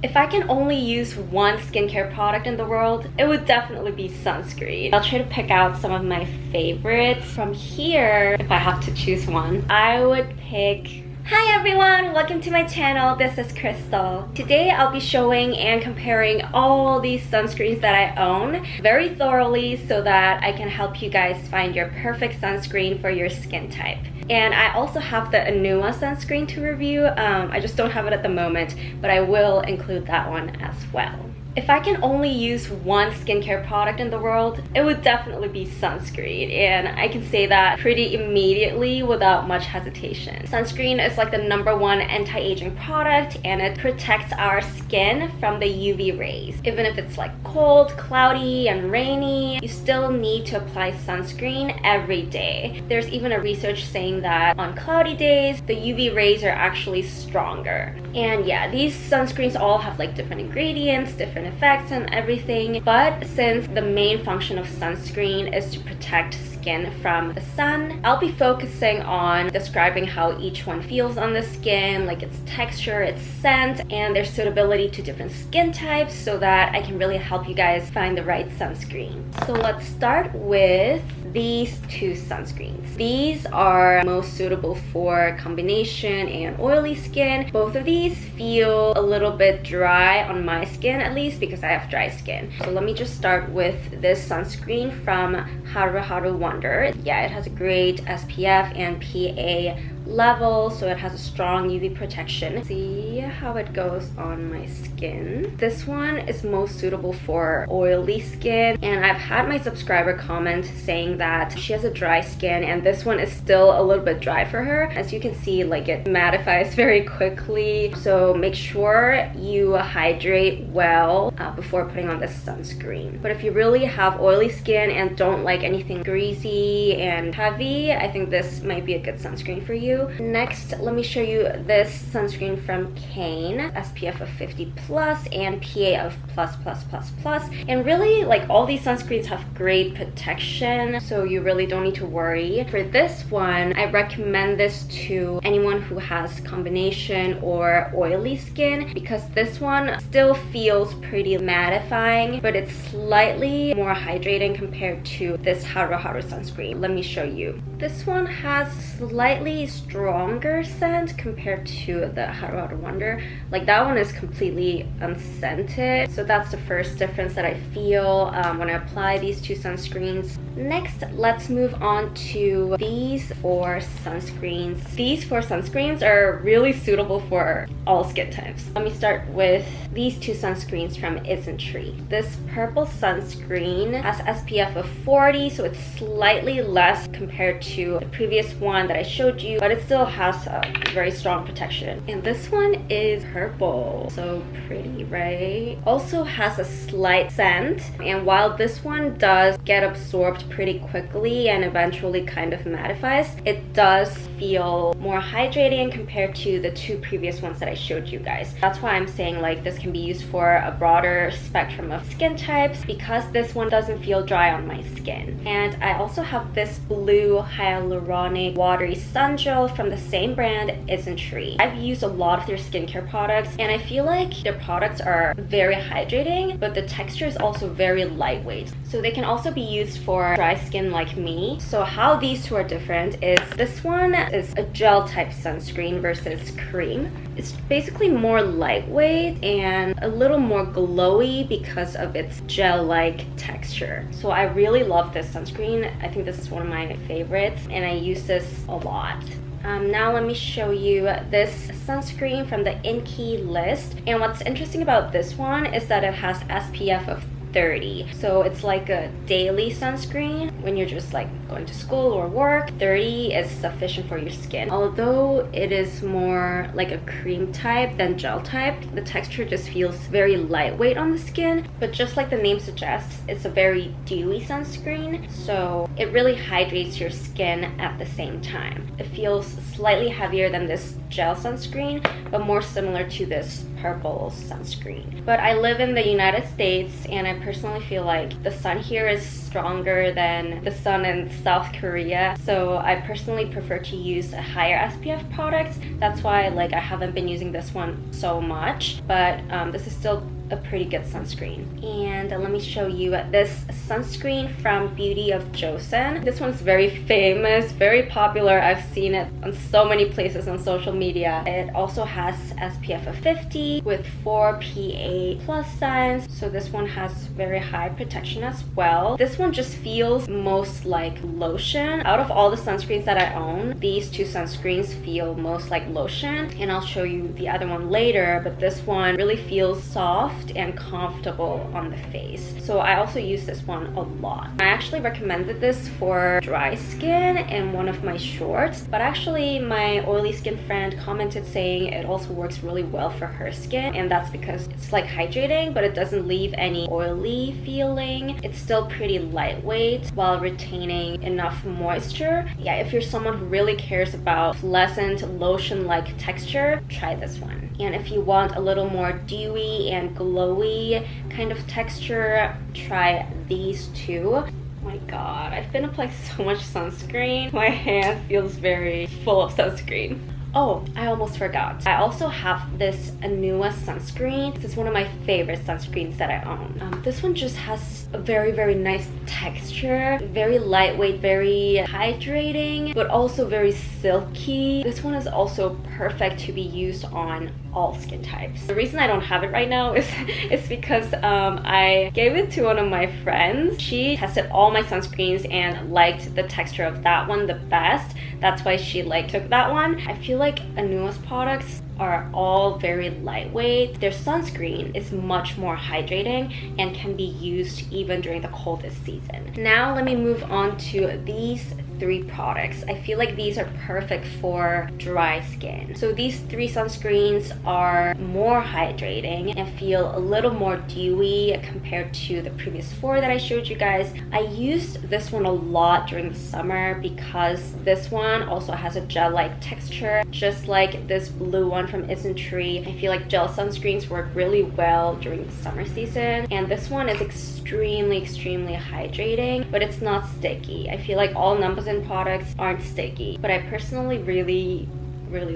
If I can only use one skincare product in the world, it would definitely be sunscreen. I'll try to pick out some of my favorites. From here, if I have to choose one, I would pick... Hi everyone! Welcome to my channel. This is Krystal. Today I'll be showing and comparing all these sunscreens that I own very thoroughly so that I can help you guys find your perfect sunscreen for your skin type. And I also have the Anua sunscreen to review. I just don't have it at the moment, but I will include that one as well. If I can only use one skincare product in the world, it would definitely be sunscreen, and I can say that pretty immediately without much hesitation. Sunscreen is like the #1 anti-aging product, and it protects our skin from the UV rays. Even if it's like cold, cloudy, and rainy, you still need to apply sunscreen every day. There's even a research saying that on cloudy days, the UV rays are actually stronger. And yeah, these sunscreens all have like different ingredients, different effects and everything, but since the main function of sunscreen is to protect skin from the sun, I'll be focusing on describing how each one feels on the skin, like its texture, its scent, and their suitability to different skin types so that I can really help you guys find the right sunscreen. So let's start with these two sunscreens. These are most suitable for combination and oily skin. Both of these feel a little bit dry on my skin, at least because I have dry skin. So let me just start with this sunscreen from Haruharu Wonder. Yeah, it has a great SPF and PA level, so it has a strong UV protection. See how it goes on my skin. This one is most suitable for oily skin, and I've had my subscriber comment saying that she has a dry skin and this one is still a little bit dry for her. As you can see, like, it mattifies very quickly, so make sure you hydrate well before putting on this sunscreen. But if you really have oily skin and don't like anything greasy and heavy, I think this might be a good sunscreen for you. Next, let me show you this sunscreen from Kaine, SPF of 50 plus and PA of plus. And really, like, all these sunscreens have great protection, so you really don't need to worry. For this one, I recommend this to anyone who has combination or oily skin because this one still feels pretty mattifying, but it's slightly more hydrating compared to this Haruharu sunscreen. Let me show you. This one has slightly stronger scent compared to the Haruharu Wonder. Like, that one is completely unscented, so that's the first difference that I feel when I apply these two sunscreens. Next, let's move on to these 4 sunscreens. These 4 sunscreens are really suitable for all skin types. Let me start with these 2 sunscreens from Isntree. This purple sunscreen has SPF of 40, so it's slightly less compared to the previous one that I showed you, but it still has a very strong protection. And this one is purple, so pretty, right? Also has a slight scent, and while this one does get absorbed pretty quickly and eventually kind of mattifies, it does feel more hydrating compared to the 2 previous ones that I showed you guys. That's why I'm saying, like, this can be used for a broader spectrum of skin types because this one doesn't feel dry on my skin. And I also have this blue Hyaluronic Watery Sun Gel from the same brand, Isntree. I've used a lot of their skincare products, and I feel like their products are very hydrating, but the texture is also very lightweight. So they can also be used for dry skin like me. So how these 2 are different is this one is a gel type sunscreen versus cream. It's basically more lightweight and a little more glowy because of its gel-like texture. So I really love this sunscreen. I think this is one of my favorites, and I use this a lot. Now let me show you this sunscreen from the Inkey list. And what's interesting about this one is that it has SPF of 30. So it's like a daily sunscreen when you're just like going to school or work. 30 is sufficient for your skin. Although it is more like a cream type than gel type, the texture just feels very lightweight on the skin. But just like the name suggests, it's a very dewy sunscreen, so it really hydrates your skin at the same time. It feels slightly heavier than this gel sunscreen, but more similar to this purple sunscreen. But I live in the United States and I personally feel like the sun here is stronger than the sun in South Korea. So I personally prefer to use a higher SPF product. That's why like I haven't been using this one so much, but this is still a pretty good sunscreen. And let me show you this sunscreen from Beauty of Joseon. This one's very famous, very popular. I've seen it on so many places on social media. It also has SPF of 50 with 4 PA plus signs. So this one has very high protection as well. This one just feels most like lotion. Out of all the sunscreens that I own, these two sunscreens feel most like lotion. And I'll show you the other one later, but this one really feels soft and comfortable on the face. So I also use this one a lot. I actually recommended this for dry skin in one of my shorts, but actually my oily skin friend commented saying it also works really well for her skin, and that's because it's like hydrating, but it doesn't leave any oily feeling. It's still pretty lightweight while retaining enough moisture. Yeah, if you're someone who really cares about pleasant lotion-like texture, try this one. And if you want a little more dewy and glowy kind of texture, try these two. Oh my god, I've been applying so much sunscreen. My hand feels very full of sunscreen. Oh, I almost forgot. I also have this Anua sunscreen. This is one of my favorite sunscreens that I own. This one just has a very, very nice texture. Very lightweight, very hydrating, but also very silky. This one is also perfect to be used on all skin types. The reason I don't have it right now is because I gave it to one of my friends. She tested all my sunscreens and liked the texture of that one the best. That's why she took that one. I feel like Anua's products are all very lightweight. Their sunscreen is much more hydrating and can be used even during the coldest season. Now let me move on to these 3 products. I feel like these are perfect for dry skin. So these 3 sunscreens are more hydrating and feel a little more dewy compared to the previous 4 that I showed you guys. I used this one a lot during the summer because this one also has a gel-like texture, just like this blue one from Isntree. I feel like gel sunscreens work really well during the summer season, and this one is extremely hydrating, but it's not sticky. I feel like all Numbuzin products aren't sticky, but I personally really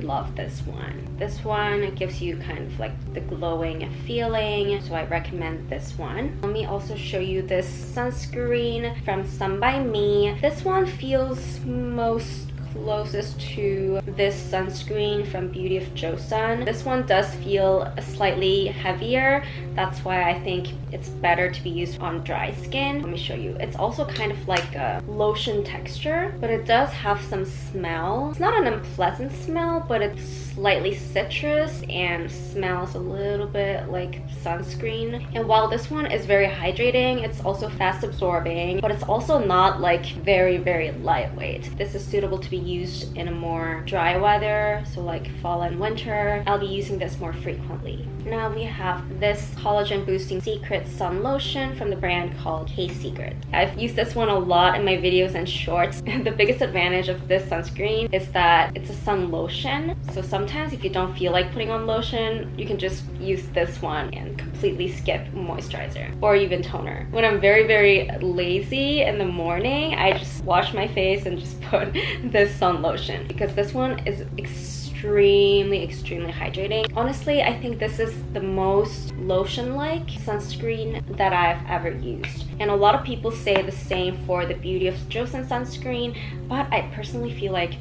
love this one. This one gives you kind of like the glowing feeling, so I recommend this one. Let me also show you this sunscreen from Sun by Me. This one feels most closest to this sunscreen from Beauty of Joseon. This one does feel slightly heavier. That's why I think it's better to be used on dry skin. Let me show you. It's also kind of like a lotion texture, but it does have some smell. It's not an unpleasant smell, but it's slightly citrus and smells a little bit like sunscreen. And while this one is very hydrating, it's also fast absorbing, but it's also not like very lightweight. This is suitable to be used in a more dry weather, so like fall and winter. I'll be using this more frequently. Now we have this collagen boosting secret sun lotion from the brand called KSecret. I've used this one a lot in my videos and shorts. The biggest advantage of this sunscreen is that it's a sun lotion, so sometimes if you don't feel like putting on lotion, you can just use this one and completely skip moisturizer or even toner. When I'm very lazy in the morning, I just wash my face and just put this sun lotion because this one is extremely hydrating. Honestly, I think this is the most lotion-like sunscreen that I've ever used. And a lot of people say the same for the Beauty of Joseon sunscreen, but I personally feel like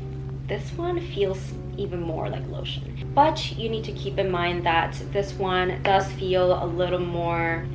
this one feels even more like lotion. But you need to keep in mind that this one does feel a little more,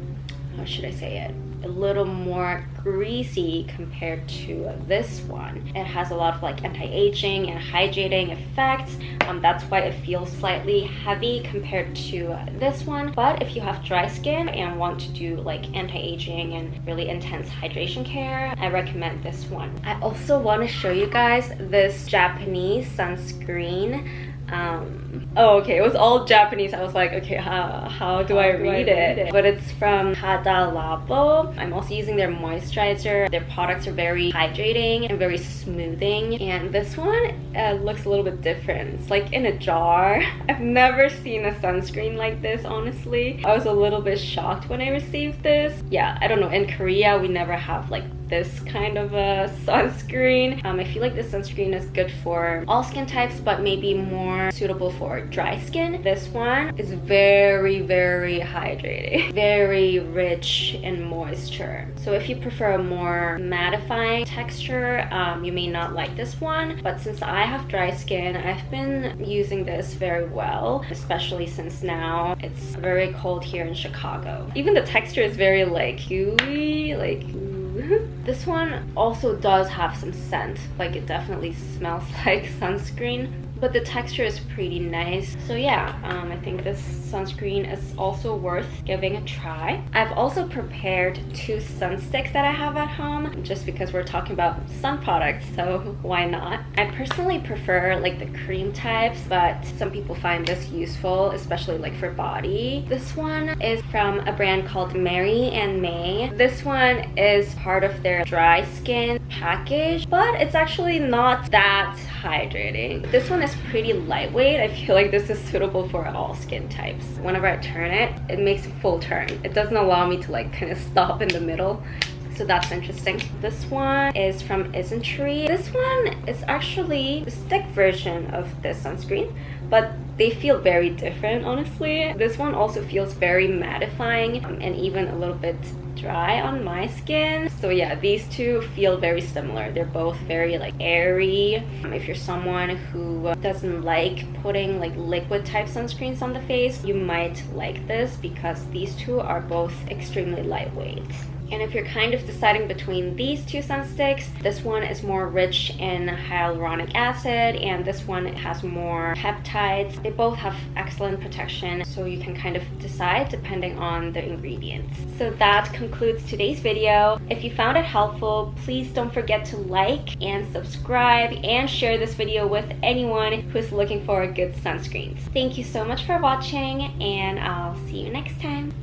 how should I say it? A little more greasy compared to this one. It has a lot of like anti-aging and hydrating effects. That's why it feels slightly heavy compared to this one. But if you have dry skin and want to do like anti-aging and really intense hydration care, I recommend this one. I also want to show you guys this Japanese sunscreen Oh, okay, it was all Japanese. I was like, okay, how do I read it? But it's from Hada Labo. I'm also using their moisturizer. Their products are very hydrating and very smoothing. And this one looks a little bit different. It's like in a jar. I've never seen a sunscreen like this, honestly. I was a little bit shocked when I received this. Yeah, I don't know. In Korea, we never have like this kind of a sunscreen. I feel like this sunscreen is good for all skin types, but maybe more suitable for dry skin. This one is very, very hydrating, very rich in moisture. So if you prefer a more mattifying texture, you may not like this one. But since I have dry skin, I've been using this very well, especially since now it's very cold here in Chicago. Even the texture is very like gooey, like this one also does have some scent, like it definitely smells like sunscreen, but the texture is pretty nice. So yeah, I think this sunscreen is also worth giving a try. I've also prepared 2 sun sticks that I have at home, just because we're talking about sun products, so why not? I personally prefer like the cream types, but some people find this useful, especially like for body. This one is from a brand called Mary&May. This one is part of their dry skin package, but it's actually not that hydrating. This one is pretty lightweight. I feel like this is suitable for all skin types. Whenever I turn it, it makes a full turn. It doesn't allow me to like kind of stop in the middle. So that's interesting. This one is from Isntree. This one is actually the stick version of this sunscreen, but they feel very different, honestly. This one also feels very mattifying and even a little bit dry on my skin. So yeah, these two feel very similar. They're both very like airy. If you're someone who doesn't like putting like liquid type sunscreens on the face, you might like this because these two are both extremely lightweight. And if you're kind of deciding between these 2 sun sticks, this one is more rich in hyaluronic acid and this one has more peptides. They both have excellent protection, so you can kind of decide depending on the ingredients. So that concludes today's video. If you found it helpful, please don't forget to like and subscribe and share this video with anyone who's looking for good sunscreens. Thank you so much for watching, and I'll see you next time.